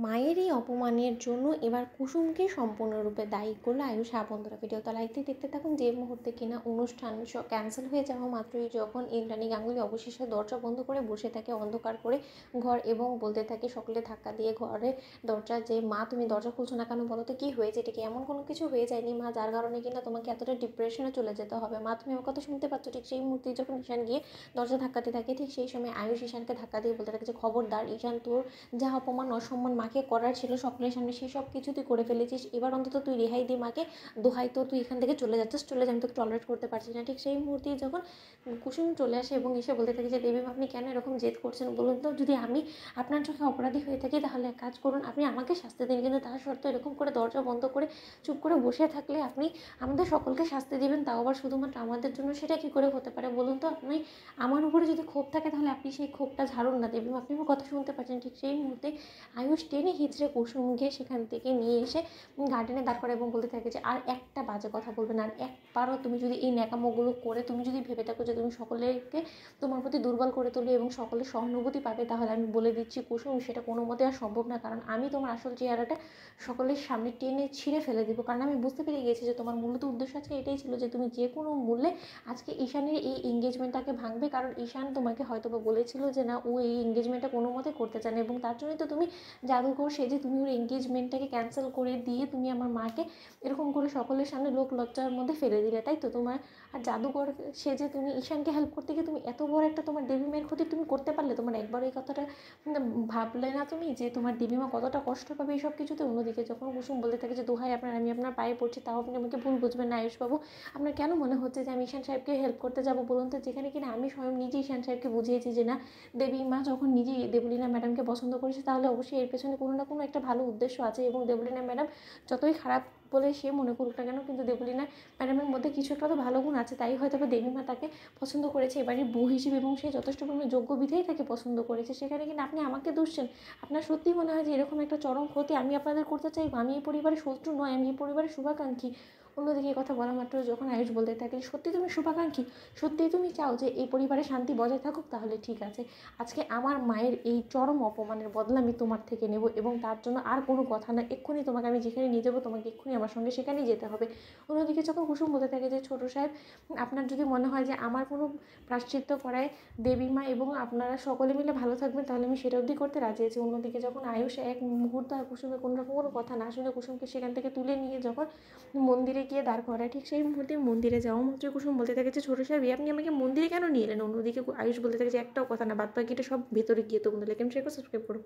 মায়ের এই অপমানের জন্য এবার কুসুমকে সম্পূর্ণরূপে দায়ী করলো আয়ুষ। বন্ধুরা ভিডিওটা লাইক দিয়ে দেখতে থাকুন। যে মুহূর্তে কিনা অনুষ্ঠান ক্যান্সেল হয়ে যাওয়া মাত্রই যখন ইন্দ্রাণী গাঙ্গুলি অবশেষে দরজা বন্ধ করে বসে থাকে অন্ধকার করে ঘর এবং বলতে থাকে সকলে ধাক্কা দিয়ে ঘরে দরজা, যে মা তুমি দরজা খুলছো না কেন, বলো তো কী হয়েছে, এটা কি এমন কোনো কিছু হয়ে যায়নি মা যার কারণে কিনা তোমাকে এতটা ডিপ্রেশনে চলে যেতে হবে, মা তুমি আমার কথা শুনতে পাচ্ছ। ঠিক সেই মুহূর্তে যখন ঈশান গিয়ে দরজা ধাক্কাতে থাকে, ঠিক সেই সময় আয়ুষ ঈশানকে ধাক্কা দিয়ে বলতে থাকে যে খবরদার ঈশান, তোর যা অপমান অসম্মান মাকে করার ছিল সকলের সামনে সেই সব কিছু তুই করে ফেলেছিস, এবার অন্তত তুই রেহাই দিয়ে মাকে, দোহাই তো তুই এখান থেকে চলে যাচ্ছিস, চলে যা, আমি তোকে টলারেট করতে পারছি না। ঠিক সেই মুহূর্তেই যখন কুসুম চলে আসে এবং এসে বলতে থাকে যে দেবীমা আপনি কেন এরকম জেদ করছেন বলুন তো, যদি আমি আপনার চোখে অপরাধী হয়ে থাকি তাহলে এক কাজ করুন, আপনি আমাকে শাস্তি দিন, কিন্তু তার সত্ত্বেও এরকম করে দরজা বন্ধ করে চুপ করে বসে থাকলে আপনি আমাদের সকলকে শাস্তি দিবেন, তাও আবার শুধুমাত্র আমাদের জন্য, সেটা কী করে হতে পারে বলুন তো। আপনি আমার উপরে যদি ক্ষোভ থাকে তাহলে আপনি সেই ক্ষোভটা ঝাড়ুন না দেবীমা, আপনি আমার কথা শুনতে পাচ্ছেন। ঠিক সেই মুহূর্তে আয়ুষ টেনে হিচড়ে কুসুমকে সেখান থেকে নিয়ে এসে গার্ডেনে দাঁড় করে এবং বলতে থাকে যে আর একটা বাজে কথা বলবে না, আর একবারও তুমি যদি এই ন্যাকামোগুলো করে তুমি যদি ভেবে থাকো যে তুমি সকলেকে তোমার প্রতি দুর্বল করে তুলবে এবং সকলের সহানুভূতি পাবে, তাহলে আমি বলে দিচ্ছি কুসুম সেটা কোনো মতে আর সম্ভব না, কারণ আমি তোমার আসল চেহারাটা সকলের সামনে টেনে ছিঁড়ে ফেলে দেবো। কারণ আমি বুঝতে পেরে গিয়েছি যে তোমার মূলত উদ্দেশ্য আজকে এটাই ছিল যে তুমি যে কোনো মূল্যে আজকে ঈশানের এই এঙ্গেজমেন্টটাকে ভাঙবে, কারণ ঈশান তোমাকে হয়তো বা বলেছিল যে না ও এই এঙ্গেজমেন্টটা কোনো মতে করতে চান, এবং তার জন্যই তো তুমি জাদুঘর সেজে তুমি ওর এঙ্গেজমেন্টটাকে ক্যান্সেল করে দিয়ে তুমি আমার মাকে এরকম করে সকলের সামনে লোক লজ্জার মধ্যে ফেলে দিলে, তাই তো তোমার। আর জাদুঘর সেজে তুমি ঈশানকে হেল্প করতে গিয়ে তুমি এত বড় একটা তোমার দেবী মায়ের ক্ষতি তুমি করতে পারলে, তোমার একবার এই কথাটা ভাবলে না তুমি যে তোমার দেবীমা কতটা কষ্ট পাবে এইসব কিছুতে। অন্যদিকে যখন কুসুম বলতে থাকে যে দোহাই আপনার, আমি আপনার পায়ে পড়ছি, তাও আপনি আমাকে ভুল বুঝবেন না আয়ুষবাবু, আপনার কেন মনে হচ্ছে যে আমি ঈশান সাহেবকে হেল্প করতে যাবো বলুন তো, যেখানে কিনা আমি স্বয়ং নিজে ঈশান সাহেবকে বুঝিয়েছি যে না দেবী মা যখন নিজেই দেবলীনা ম্যাডামকে পছন্দ করেছে তাহলে অবশ্যই এর পেছনে কোনো না কোনো একটা ভালো উদ্দেশ্য আছে, এবং দেবলীনা ম্যাডাম যতই খারাপ বলে সে মনে করুক না কেন, কিন্তু দেবলীনা ম্যাডামের মধ্যে কিছু একটা তো ভালো গুণ আছে, তাই হয়তো বা দেবীমা তাকে পছন্দ করেছে এবারের বউ হিসেবে, এবং সে যথেষ্ট পরিমাণে যোগ্য বিধেই তাকে পছন্দ করেছে। সেখানে কিন্তু আপনি আমাকে দুষছেন, আপনার সত্যিই মনে হয় যে এরকম একটা চরম ক্ষতি আমি আপনাদের করতে চাইবো? আমি এই পরিবারের শত্রু নয়, আমি এই পরিবারের শুভাকাঙ্ক্ষী। অন্যদিকে এই কথা বলা মাত্র যখন আয়ুষ বলতে থাকে সত্যি তুমি শুভাকাঙ্ক্ষী, সত্যিই তুমি চাও যে এই পরিবারে শান্তি বজায় থাকুক, তাহলে ঠিক আছে, আজকে আমার মায়ের এই চরম অপমানের বদলা আমি তোমার থেকে নেব, এবং তার জন্য আর কোনো কথা না, এক্ষুনি তোমাকে আমি যেখানে নিয়ে যাবো তোমাকে এক্ষুনি আমার সঙ্গে সেখানেই যেতে হবে। অন্যদিকে যখন কুসুম বলতে থাকে যে ছোটো সাহেব আপনার যদি মনে হয় যে আমার কোনো প্রায়শ্চিত্ত করায় দেবীমা এবং আপনারা সকলে মিলে ভালো থাকবেন, তাহলে আমি সেটা অবধি করতে রাজি আছি। অন্যদিকে যখন আয়ুষ এক মুহূর্ত আর কুসুমের কোনো রকম কোনো কথা না শুনে কুসুমকে সেখান থেকে তুলে নিয়ে যখন মন্দিরে গিয়ে দাঁড় করায়, ঠিক সেই মুহূর্তে মন্দিরে যাওয়া মাত্র কুসুম বলতে থাকে যে ছোটো সাহেব আপনি আমাকে মন্দিরে কেন নিয়ে এলেন? অন্যদিকে আয়ুষ বলতে থাকে যে একটাও কথা না, বাদ বাকিটা সব ভেতরে গিয়ে তোমরা লেখেন। সাবস্ক্রাইব করো।